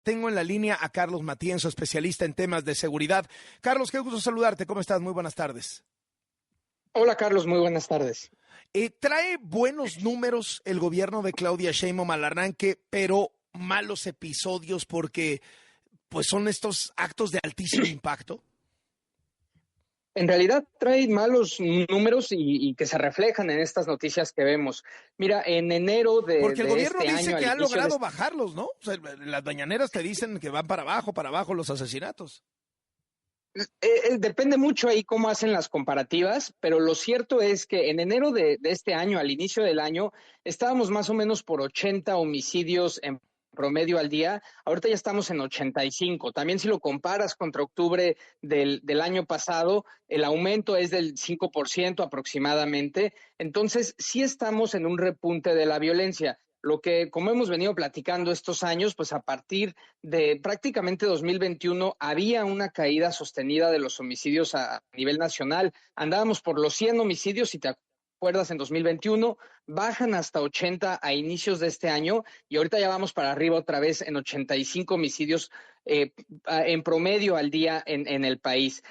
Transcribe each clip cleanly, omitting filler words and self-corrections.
Tengo en la línea a Carlos Matienzo, especialista en temas de seguridad. Carlos, qué gusto saludarte. ¿Cómo estás? Muy buenas tardes. Hola Carlos, muy buenas tardes. Trae buenos números el gobierno de Claudia Sheinbaum al arranque, pero malos episodios porque pues son estos actos de altísimo impacto. En realidad trae malos números y que se reflejan en estas noticias que vemos. Mira, en enero Porque el de gobierno este dice año, que al ha inicio de logrado bajarlos, ¿no? O sea, las mañaneras te dicen que van para abajo los asesinatos. depende mucho ahí cómo hacen las comparativas, pero lo cierto es que en enero de este año, al inicio del año, estábamos más o menos por 80 homicidios en promedio al día. Ahorita ya estamos en 85. También si lo comparas contra octubre del año pasado, el aumento es del 5% aproximadamente. Entonces, sí estamos en un repunte de la violencia. Lo que, como hemos venido platicando estos años, pues a partir de prácticamente 2021 había una caída sostenida de los homicidios a nivel nacional. Andábamos por los 100 homicidios, si te acuerdas, en 2021, bajan hasta 80 a inicios de este año y ahorita ya vamos para arriba otra vez en 85 homicidios en promedio al día en el país.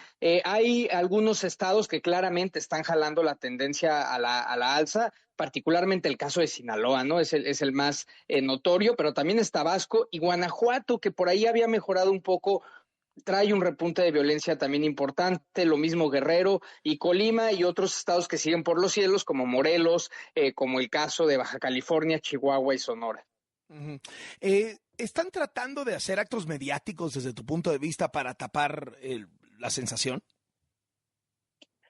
Hay algunos estados que claramente están jalando la tendencia a la alza, particularmente el caso de Sinaloa, ¿no? Es el más notorio, pero también es Tabasco y Guanajuato, que por ahí había mejorado un poco, trae un repunte de violencia también importante, lo mismo Guerrero y Colima y otros estados que siguen por los cielos, como Morelos, como el caso de Baja California, Chihuahua y Sonora. Uh-huh. ¿Están tratando de hacer actos mediáticos desde tu punto de vista para tapar la sensación?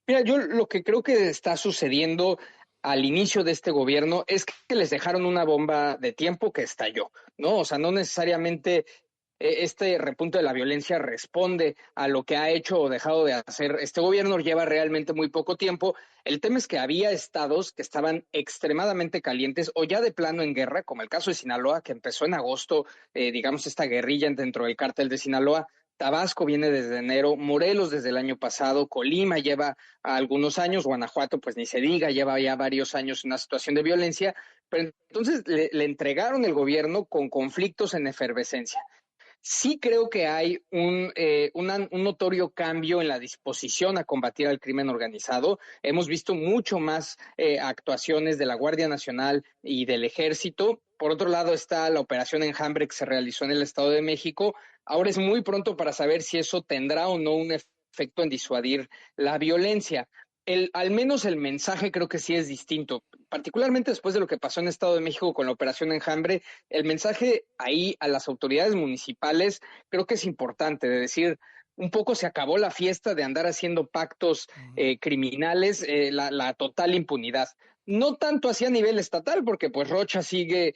Mira, yo lo que creo que está sucediendo al inicio de este gobierno es que les dejaron una bomba de tiempo que estalló, ¿no? O sea, no necesariamente este repunte de la violencia responde a lo que ha hecho o dejado de hacer este gobierno, lleva realmente muy poco tiempo. El tema es que había estados que estaban extremadamente calientes o ya de plano en guerra, como el caso de Sinaloa, que empezó en agosto, digamos, esta guerrilla dentro del cártel de Sinaloa. Tabasco viene desde enero, Morelos desde el año pasado, Colima lleva algunos años, Guanajuato pues ni se diga, lleva ya varios años en una situación de violencia, pero entonces le entregaron el gobierno con conflictos en efervescencia. Sí creo que hay un notorio cambio en la disposición a combatir al crimen organizado. Hemos visto mucho más actuaciones de la Guardia Nacional y del Ejército. Por otro lado está la operación Enjambre que se realizó en el Estado de México. Ahora es muy pronto para saber si eso tendrá o no un efecto en disuadir la violencia. Al menos el mensaje creo que sí es distinto, particularmente después de lo que pasó en Estado de México con la operación Enjambre. El mensaje ahí a las autoridades municipales creo que es importante, de decir, un poco se acabó la fiesta de andar haciendo pactos criminales, la total impunidad. No tanto así a nivel estatal, porque pues Rocha sigue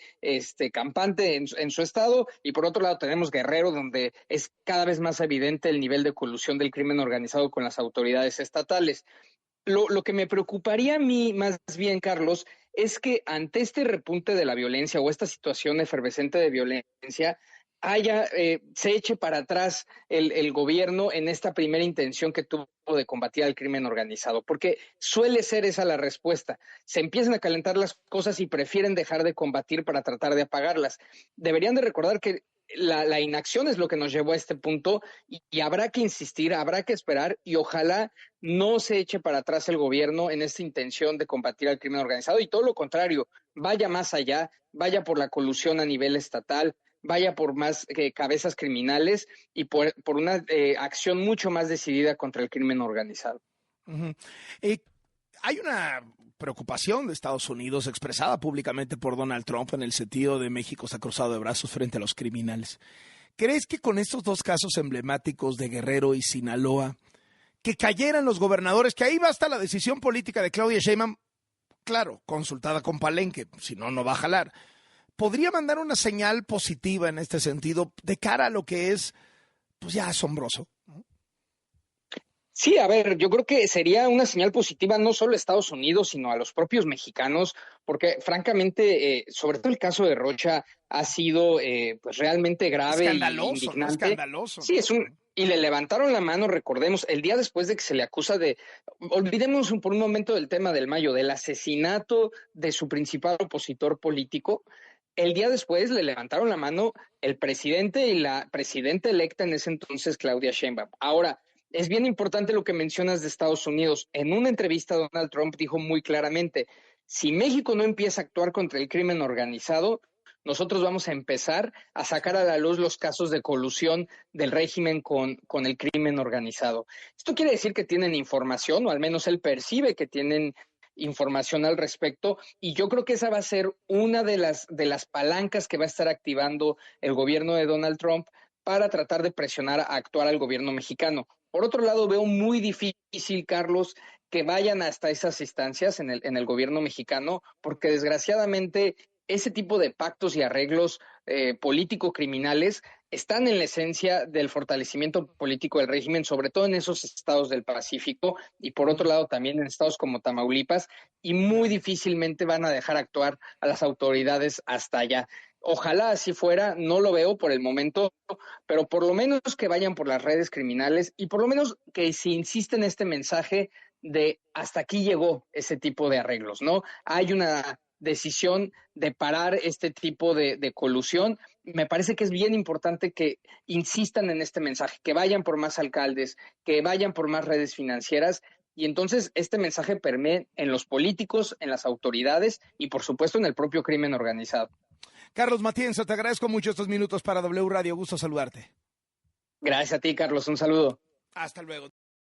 campante en su estado, y por otro lado tenemos Guerrero, donde es cada vez más evidente el nivel de colusión del crimen organizado con las autoridades estatales. Lo que me preocuparía a mí más bien, Carlos, es que ante este repunte de la violencia o esta situación efervescente de violencia, se eche para atrás el gobierno en esta primera intención que tuvo de combatir al crimen organizado, porque suele ser esa la respuesta. Se empiezan a calentar las cosas y prefieren dejar de combatir para tratar de apagarlas. Deberían de recordar que la inacción es lo que nos llevó a este punto y habrá que insistir, habrá que esperar y ojalá no se eche para atrás el gobierno en esta intención de combatir al crimen organizado y todo lo contrario, vaya más allá, vaya por la colusión a nivel estatal, vaya por más cabezas criminales y por una acción mucho más decidida contra el crimen organizado. Uh-huh. Hay una preocupación de Estados Unidos expresada públicamente por Donald Trump en el sentido de México se ha cruzado de brazos frente a los criminales. ¿Crees que con estos dos casos emblemáticos de Guerrero y Sinaloa, que cayeran los gobernadores, que ahí basta la decisión política de Claudia Sheinbaum, claro, consultada con Palenque, si no, no va a jalar, podría mandar una señal positiva en este sentido de cara a lo que es, pues ya asombroso? Sí, a ver, yo creo que sería una señal positiva no solo a Estados Unidos, sino a los propios mexicanos, porque francamente, sobre todo el caso de Rocha ha sido pues realmente grave e Escandaloso, ¿no? indignante. Escandaloso. Sí, y le levantaron la mano, recordemos, el día después de que se le acusa olvidemos por un momento del tema del Mayo, del asesinato de su principal opositor político. el día después le levantaron la mano el presidente y la presidenta electa en ese entonces, Claudia Sheinbaum. Ahora, es bien importante lo que mencionas de Estados Unidos. En una entrevista, Donald Trump dijo muy claramente, si México no empieza a actuar contra el crimen organizado, nosotros vamos a empezar a sacar a la luz los casos de colusión del régimen con el crimen organizado. Esto quiere decir que tienen información, o al menos él percibe que tienen información al respecto, y yo creo que esa va a ser una de las palancas que va a estar activando el gobierno de Donald Trump para tratar de presionar a actuar al gobierno mexicano. Por otro lado, veo muy difícil, Carlos, que vayan hasta esas instancias en el gobierno mexicano, porque desgraciadamente ese tipo de pactos y arreglos político-criminales están en la esencia del fortalecimiento político del régimen, sobre todo en esos estados del Pacífico y por otro lado también en estados como Tamaulipas, y muy difícilmente van a dejar actuar a las autoridades hasta allá. Ojalá así fuera, no lo veo por el momento, pero por lo menos que vayan por las redes criminales y por lo menos que si insisten este mensaje de hasta aquí llegó ese tipo de arreglos, ¿no? Hay una decisión de parar este tipo de colusión. Me parece que es bien importante que insistan en este mensaje, que vayan por más alcaldes, que vayan por más redes financieras, y entonces este mensaje permee en los políticos, en las autoridades y por supuesto en el propio crimen organizado. Carlos Matienzo, te agradezco mucho estos minutos para W Radio. Gusto saludarte. Gracias a ti, Carlos. Un saludo. Hasta luego.